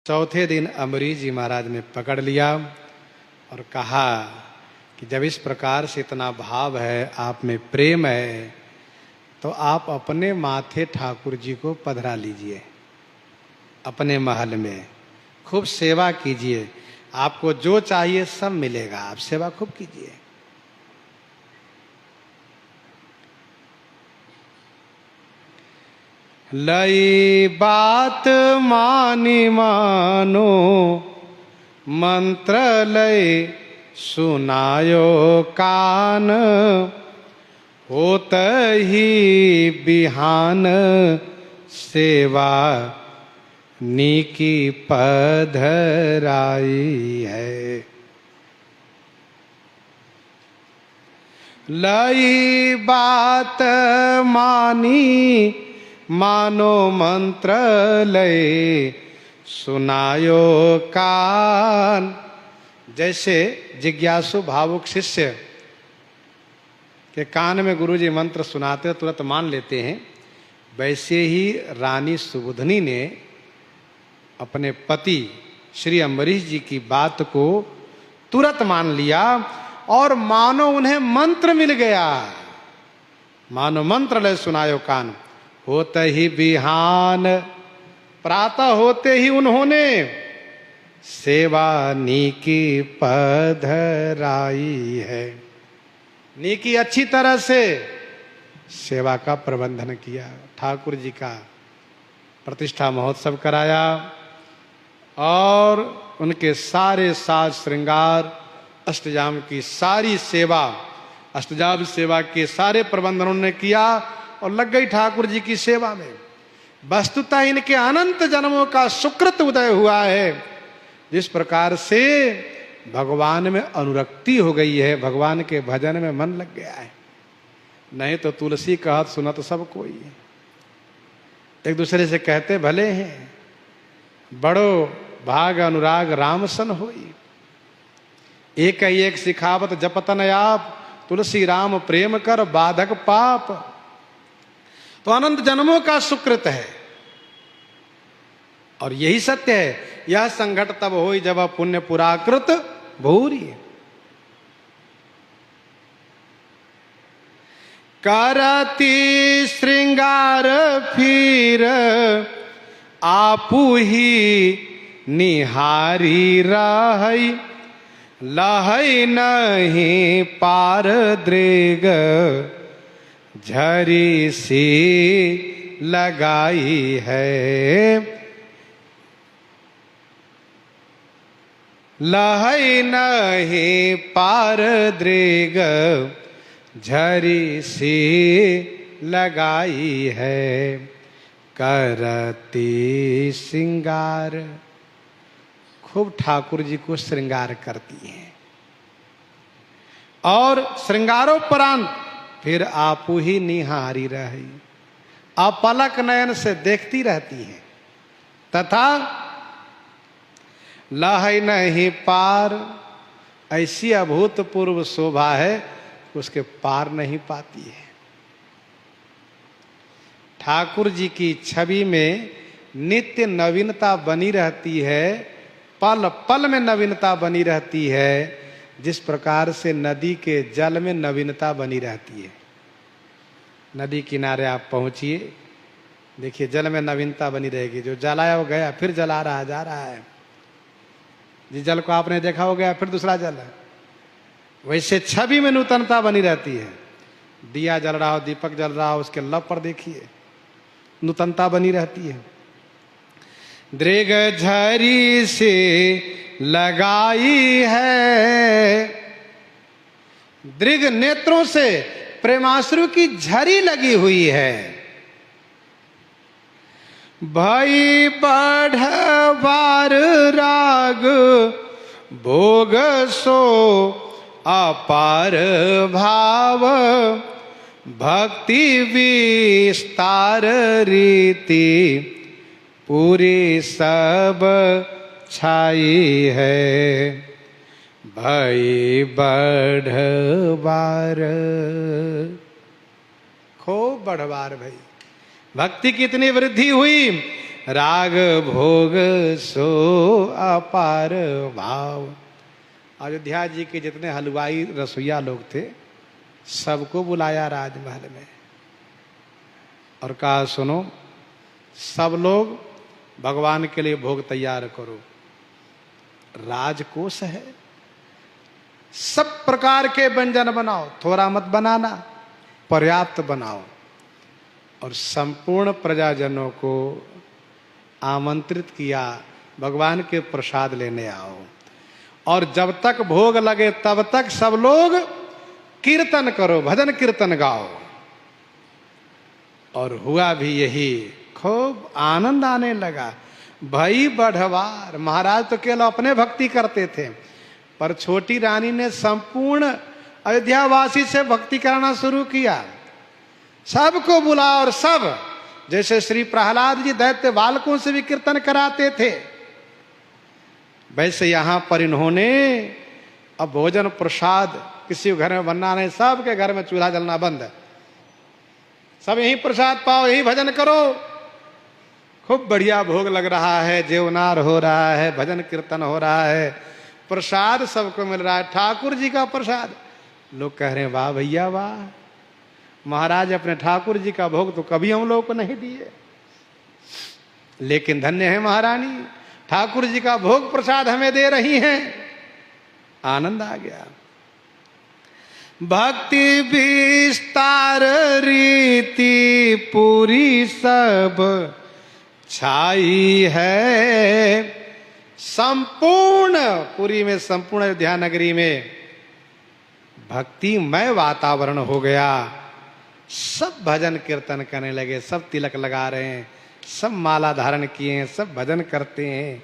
चौथे दिन अम्बरीश जी महाराज ने पकड़ लिया और कहा कि जब इस प्रकार से इतना भाव है, आप में प्रेम है, तो आप अपने माथे ठाकुर जी को पधरा लीजिए, अपने महल में खूब सेवा कीजिए, आपको जो चाहिए सब मिलेगा, आप सेवा खूब कीजिए। लई बात मानी मानो, मंत्र लय सुनायो कान, होत ही बिहान सेवा नीकी पधराई है। लई बात मानी मानो मंत्र लय सुनायो कान। जैसे जिज्ञासु भावुक शिष्य के कान में गुरुजी मंत्र सुनाते तुरंत मान लेते हैं, वैसे ही रानी सुबुधनी ने अपने पति श्री अम्बरीश जी की बात को तुरंत मान लिया और मानो उन्हें मंत्र मिल गया। मानो मंत्र लय सुनायो कान, होते ही बिहान, प्रातः होते ही उन्होंने सेवा नीकी पधराई है। नीकी अच्छी तरह से सेवा का प्रबंधन किया, ठाकुर जी का प्रतिष्ठा महोत्सव कराया और उनके सारे साज श्रृंगार, अष्टजाम की सारी सेवा, अष्टजाम सेवा के सारे प्रबंधन उन्होंने किया और लग गई ठाकुर जी की सेवा में। वस्तुतः इनके अनंत जन्मों का सुकृत उदय हुआ है, जिस प्रकार से भगवान में अनुरक्ति हो गई है, भगवान के भजन में मन लग गया है। नहीं तो तुलसी कहत सुनत सब कोई, एक दूसरे से कहते भले हैं, बड़ो भाग अनुराग राम सन होई। एक ही एक सिखावत जपतन आप, तुलसी राम प्रेम कर बाधक पाप। तो अनंत जन्मों का सुकृत है और यही सत्य है। यह संघट तब होई जब पुण्य पुराकृत भूरी। करती श्रृंगार फिर आपू ही निहारी रहई, लहई नहीं पार दृग झरी सी लगाई है। लहई नहीं पार दृग झरी सी लगाई है। करती श्रृंगार, खूब ठाकुर जी को श्रृंगार करती हैं और श्रृंगारोपरांत फिर आपू ही निहारी रही, अपलक नयन से देखती रहती हैं। तथा लहई नहीं पार, ऐसी अभूतपूर्व शोभा है उसके पार नहीं पाती है। ठाकुर जी की छवि में नित्य नवीनता बनी रहती है, पल पल में नवीनता बनी रहती है, जिस प्रकार से नदी के जल में नवीनता बनी रहती है। नदी किनारे आप पहुंचिए, देखिए जल में नवीनता बनी रहेगी। जो जल आया वो गया, फिर जल आ रहा जा रहा है। जिस जल को आपने देखा हो गया, फिर दूसरा जल है। वैसे छवि में नूतनता बनी रहती है। दिया जल रहा हो, दीपक जल रहा हो, उसके लब पर देखिए नूतनता बनी रहती है। दृग झरी से लगाई है, दृग नेत्रों से प्रेमाश्रु की झरी लगी हुई है। भई बढ़वार राग भोग सो अपार भाव, भक्ति विस्तार रीति पूरी सब छाई है। भई बढ़वार, खूब बढ़वार भाई, भक्ति की इतनी वृद्धि हुई राग भोग सो अपार भाव। अयोध्या जी के जितने हलवाई रसोईया लोग थे सबको बुलाया राजमहल में और कहा सुनो सब लोग भगवान के लिए भोग तैयार करो। राजकोष है, सब प्रकार के व्यंजन बनाओ, थोड़ा मत बनाना, पर्याप्त बनाओ और संपूर्ण प्रजाजनों को आमंत्रित किया भगवान के प्रसाद लेने आओ। और जब तक भोग लगे तब तक सब लोग कीर्तन करो, भजन कीर्तन गाओ। और हुआ भी यही, खूब आनंद आने लगा। भई बढ़वार, महाराज तो केवल अपने भक्ति करते थे पर छोटी रानी ने संपूर्ण अयोध्यावासी से भक्ति करना शुरू किया। सबको बुला और सब, जैसे श्री प्रहलाद जी दैत्य बालकों से भी कीर्तन कराते थे वैसे यहां पर इन्होंने अब भोजन प्रसाद किसी घर में बनना नहीं, सबके घर में चूल्हा जलना बंद है, सब यही प्रसाद पाओ, यही भजन करो। खूब बढ़िया भोग लग रहा है, जेवनार हो रहा है, भजन कीर्तन हो रहा है, प्रसाद सबको मिल रहा है, ठाकुर जी का प्रसाद। लोग कह रहे हैं वाह भैया वाह, महाराज अपने ठाकुर जी का भोग तो कभी हम लोगों को नहीं दिए, लेकिन धन्य है महारानी, ठाकुर जी का भोग प्रसाद हमें दे रही हैं। आनंद आ गया। भक्ति विस्तार रीति पूरी सब छाई है, संपूर्ण पुरी में, संपूर्ण अयोध्या नगरी में भक्तिमय वातावरण हो गया। सब भजन कीर्तन करने लगे, सब तिलक लगा रहे हैं, सब माला धारण किए हैं, सब भजन करते हैं।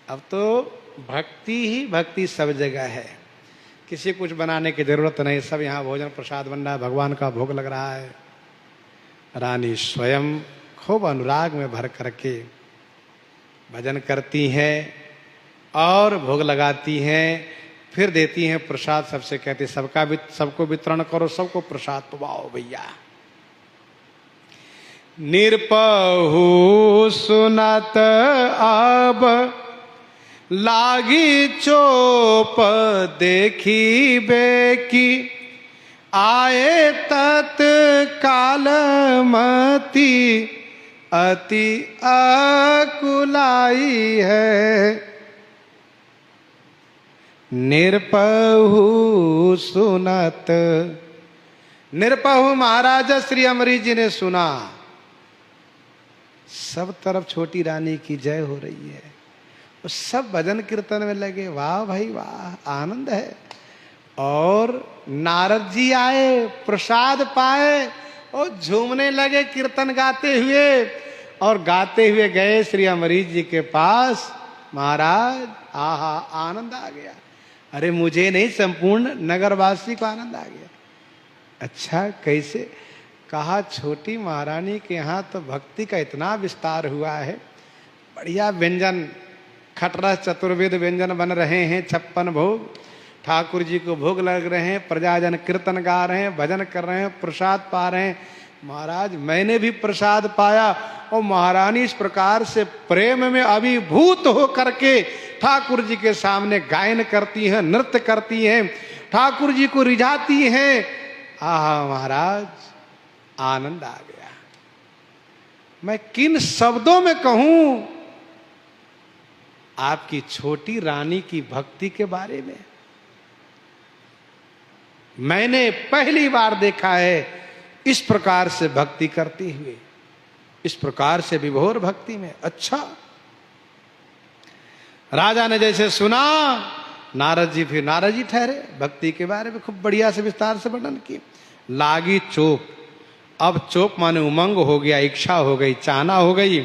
अब तो भक्ति ही भक्ति सब जगह है, किसी कुछ बनाने की जरूरत नहीं, सब यहाँ भोजन प्रसाद बन रहा है, भगवान का भोग लग रहा है। रानी स्वयं खूब अनुराग में भर करके भजन करती हैं और भोग लगाती हैं, फिर देती हैं प्रसाद, सबसे कहती सबको वितरण करो, सबको प्रसाद पवाओ भैया। निरपहु सुनत अब लागी चोप देखी बेकी, आए तत्काल मति अति अकुलाई है। निरपहु सुनत, निरपहु महाराज श्री अमरीश जी ने सुना, सब तरफ छोटी रानी की जय हो रही है, सब भजन कीर्तन में लगे, वाह भाई वाह, आनंद है। और नारद जी आए, प्रसाद पाए और झूमने लगे कीर्तन गाते हुए, और गाते हुए गए श्री अमरीश जी के पास। महाराज आहा, आनंद आ गया। अरे मुझे नहीं, संपूर्ण नगरवासी को आनंद आ गया। अच्छा कैसे? कहा छोटी महारानी के यहाँ तो भक्ति का इतना विस्तार हुआ है, बढ़िया व्यंजन, खटरस चतुर्वेद व्यंजन बन रहे हैं, 56 भोग ठाकुर जी को भोग लग रहे हैं, प्रजाजन कीर्तन गा रहे हैं, भजन कर रहे हैं, प्रसाद पा रहे हैं। महाराज मैंने भी प्रसाद पाया, और महारानी इस प्रकार से प्रेम में अभिभूत हो करके ठाकुर जी के सामने गायन करती हैं, नृत्य करती हैं, ठाकुर जी को रिझाती हैं। आहा महाराज, आनंद आ गया। मैं किन शब्दों में कहूं आपकी छोटी रानी की भक्ति के बारे में। मैंने पहली बार देखा है इस प्रकार से भक्ति करती हुए, इस प्रकार से विभोर भक्ति में। अच्छा, राजा ने जैसे सुना, नारद जी फिर नारद जी ठहरे, भक्ति के बारे में खूब बढ़िया से विस्तार से वर्णन किए। लागी चोप, अब चोप माने उमंग हो गया, इच्छा हो गई, चाहना हो गई,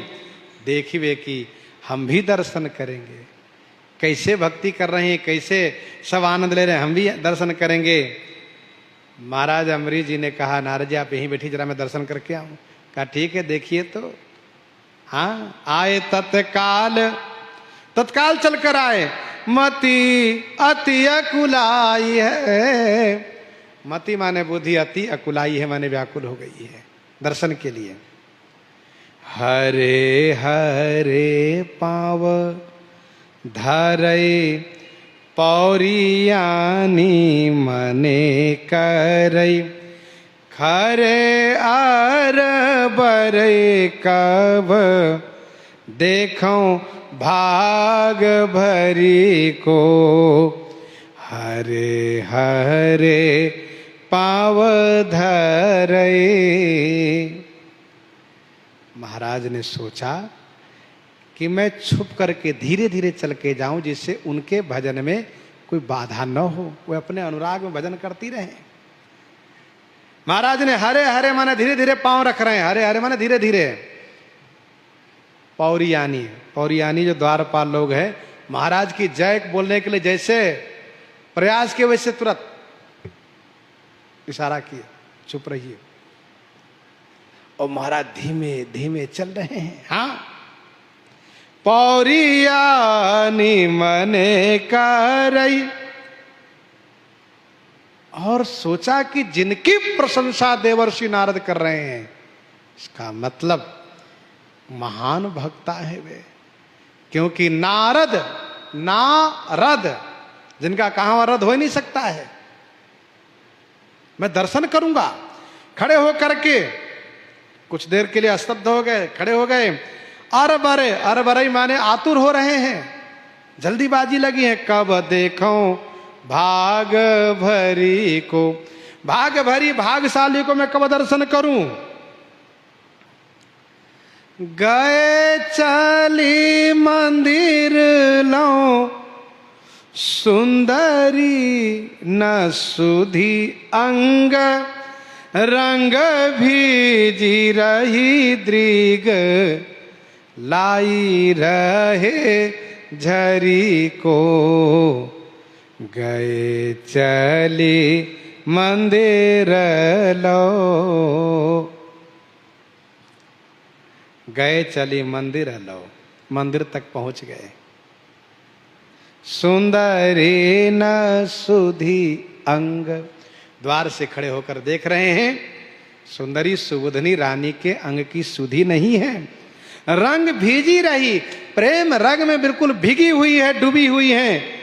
देखिए कि हम भी दर्शन करेंगे, कैसे भक्ति कर रहे हैं, कैसे सब आनंद ले रहे हैं, हम भी दर्शन करेंगे। महाराज अमरीश जी ने कहा नारद जी आप यहीं बैठी, जरा मैं दर्शन करके आऊं। कहा ठीक है देखिए तो। हाँ, आए तत्काल चलकर आए। मति अति अकुलाई है, मति माने बुद्धि, अति अकुलाई है माने व्याकुल हो गई है दर्शन के लिए। हरे हरे पाव धरे पौरियानी मने करई खरे आर बरे कब देखो भाग भरी को हरे हरे पाव धरे। महाराज ने सोचा कि मैं छुप करके धीरे धीरे चल के जाऊं जिससे उनके भजन में कोई बाधा न हो, वो अपने अनुराग में भजन करती रहे। महाराज ने हरे हरे माने धीरे धीरे पांव रख रहे हैं, हरे हरे माने धीरे धीरे। पौरियानी, पौरियानी जो द्वारपाल लोग हैं, महाराज की जय बोलने के लिए जैसे प्रयास किए वैसे तुरंत इशारा किए चुप रहिए। और महाराज धीमे धीमे चल रहे हैं। हाँ, पौरियानी मने करई, और सोचा कि जिनकी प्रशंसा देवर्षि नारद कर रहे हैं, इसका मतलब महान भक्ता है वे। क्योंकि नारद नारद जिनका कहां रद हो ही नहीं सकता है। मैं दर्शन करूंगा। खड़े होकर के कुछ देर के लिए स्तब्ध हो गए, खड़े हो गए। अरबरे, अरबरे माने आतुर हो रहे हैं, जल्दीबाजी लगी है। कब देखो भाग भरी को, भाग भरी भागशाली को मैं कब दर्शन करूं। गए चली मंदिर लो सुंदरी न सुधी अंग, रंग भीजी रही दृग लाई रहे झरी को। गए चली मंदिर लो, गए चली मंदिर लो, मंदिर तक पहुंच गए। सुंदरी न सुधी अंग, द्वार से खड़े होकर देख रहे हैं, सुंदरी सुबुधनी रानी के अंग की सुधी नहीं है, रंग भीजी रही, प्रेम रंग में बिल्कुल भीगी हुई है, डूबी हुई है।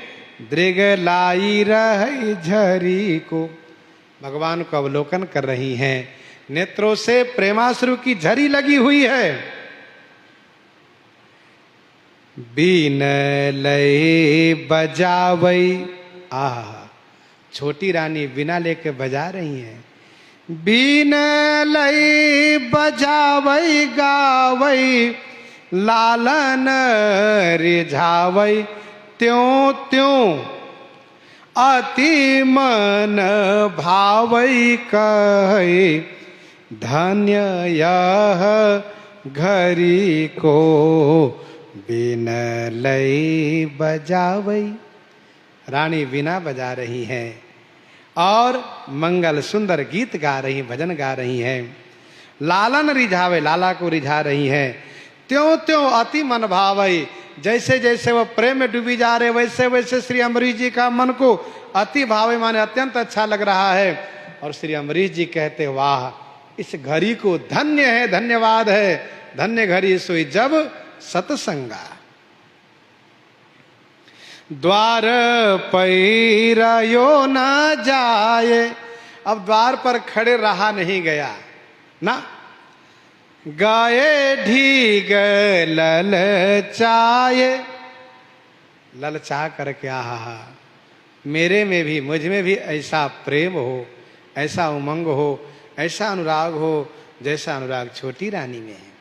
दृग लाई रही झरी को, भगवान को अवलोकन कर रही हैं, नेत्रों से प्रेमाश्रु की झरी लगी हुई है। बीन लय बजावई, आह, छोटी रानी बिना लेके बजा रही हैं। बीन लय बजावई गावई लालन रिझावई, त्यों त्यों अति मन भावई कहे, धन्य यह घरी को। बिन लय बजावई, रानी बिना बजा रही हैं और मंगल सुंदर गीत गा रही, भजन गा रही हैं। लालन रिझावे, लाला को रिझा रही हैं। त्यों त्यों अति मन भावई, जैसे जैसे वो प्रेम में डूबी जा रहे वैसे वैसे श्री अम्बरीश जी का मन को अति भावे माने अत्यंत अच्छा लग रहा है। और श्री अम्बरीश जी कहते, वाह, इस घड़ी को धन्य है, धन्यवाद है, धन्य घड़ी सोई जब सतसंगा। द्वार पैरायो न जाए, अब द्वार पर खड़े रहा नहीं गया ना। गाये ढीग ललचाए, ललचा करके, आहा, मेरे में भी, मुझ में भी ऐसा प्रेम हो, ऐसा उमंग हो, ऐसा अनुराग हो जैसा अनुराग छोटी रानी में है।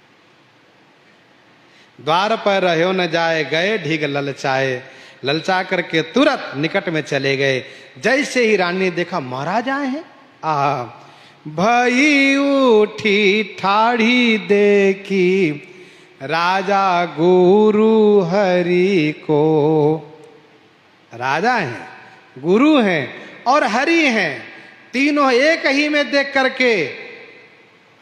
द्वार पर रहो न जाए, गए ढीग ललचाए, ललचा करके तुरंत निकट में चले गए। जैसे ही रानी ने देखा महाराज आए हैं, आहा, भई उठी ठाढ़ी देखी राजा गुरु हरि को। राजा हैं, गुरु हैं और हरि हैं, तीनों एक ही में देख करके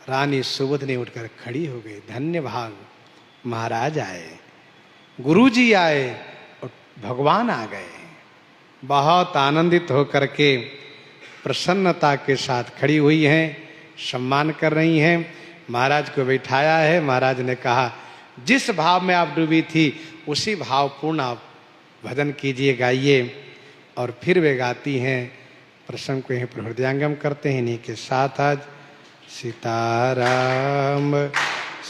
रानी सुबुधनी उठकर खड़ी हो गई। धन्य भाग, महाराज आए, गुरुजी आए और भगवान आ गए। बहुत आनंदित होकर के प्रसन्नता के साथ खड़ी हुई हैं, सम्मान कर रही हैं। महाराज को बैठाया है। महाराज ने कहा जिस भाव में आप डूबी थी उसी भावपूर्ण आप भजन कीजिए, गाइए। और फिर वे गाती हैं, प्रसंग को यहीं पर हृदयंगम करते हैं। इन्हीं के साथ आज सीताराम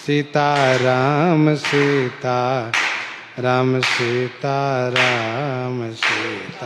सीताराम सीताराम सीताराम सीता